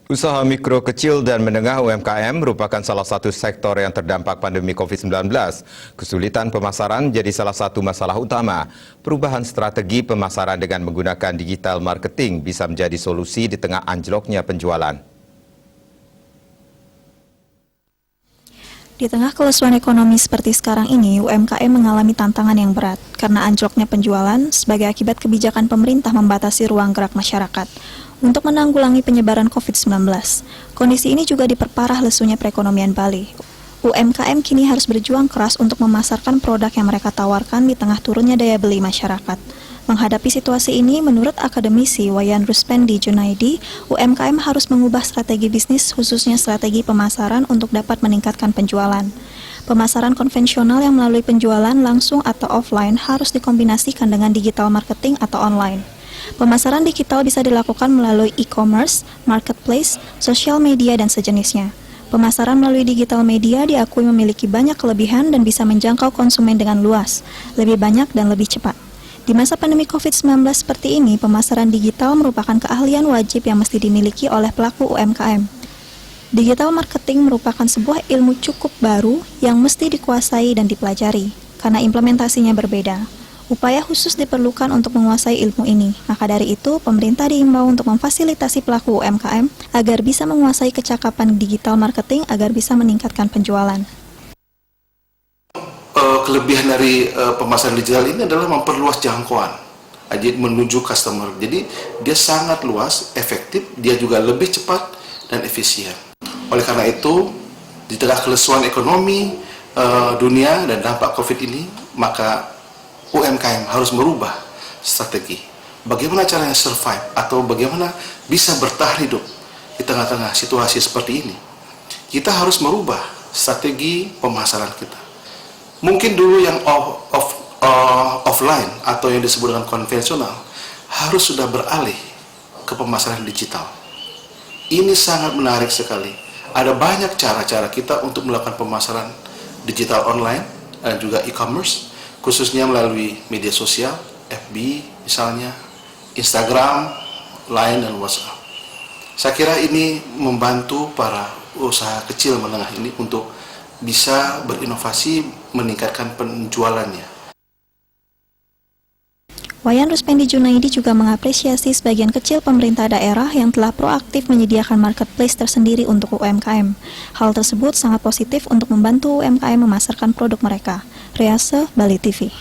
Usaha mikro kecil dan menengah UMKM merupakan salah satu sektor yang terdampak pandemi COVID-19. Kesulitan pemasaran jadi salah satu masalah utama. Perubahan strategi pemasaran dengan menggunakan digital marketing bisa menjadi solusi di tengah anjloknya penjualan. Di tengah kelesuan ekonomi seperti sekarang ini, UMKM mengalami tantangan yang berat karena anjloknya penjualan sebagai akibat kebijakan pemerintah membatasi ruang gerak masyarakat untuk menanggulangi penyebaran COVID-19. Kondisi ini juga diperparah lesunya perekonomian Bali. UMKM kini harus berjuang keras untuk memasarkan produk yang mereka tawarkan di tengah turunnya daya beli masyarakat. Menghadapi situasi ini, menurut akademisi Wayan Ruspendi Junaidi, UMKM harus mengubah strategi bisnis, khususnya strategi pemasaran untuk dapat meningkatkan penjualan. Pemasaran konvensional yang melalui penjualan langsung atau offline harus dikombinasikan dengan digital marketing atau online. Pemasaran digital bisa dilakukan melalui e-commerce, marketplace, sosial media, dan sejenisnya. Pemasaran melalui digital media diakui memiliki banyak kelebihan dan bisa menjangkau konsumen dengan luas, lebih banyak dan lebih cepat. Di masa pandemi COVID-19 seperti ini, pemasaran digital merupakan keahlian wajib yang mesti dimiliki oleh pelaku UMKM. Digital marketing merupakan sebuah ilmu cukup baru yang mesti dikuasai dan dipelajari, karena implementasinya berbeda. Upaya khusus diperlukan untuk menguasai ilmu ini. Maka dari itu, pemerintah diimbau untuk memfasilitasi pelaku UMKM agar bisa menguasai kecakapan digital marketing agar bisa meningkatkan penjualan. Kelebihan dari pemasaran digital ini adalah memperluas jangkauan menuju customer. Jadi dia sangat luas, efektif, dia juga lebih cepat dan efisien. Oleh karena itu, di tengah kelesuan ekonomi dunia dan dampak COVID ini, maka UMKM harus merubah strategi. Bagaimana caranya survive atau bagaimana bisa bertahan hidup di tengah-tengah situasi seperti ini. Kita harus merubah strategi pemasaran kita. Mungkin dulu yang offline atau yang disebut dengan konvensional harus sudah beralih ke pemasaran digital. Ini sangat menarik sekali. Ada banyak cara-cara kita untuk melakukan pemasaran digital online dan juga e-commerce, khususnya melalui media sosial, FB misalnya, Instagram, Line, dan WhatsApp. Saya kira ini membantu para usaha kecil menengah ini untuk bisa berinovasi meningkatkan penjualannya. Wayan Ruspendi Junaidi juga mengapresiasi sebagian kecil pemerintah daerah yang telah proaktif menyediakan marketplace tersendiri untuk UMKM. Hal tersebut sangat positif untuk membantu UMKM memasarkan produk mereka. Riase, Bali TV.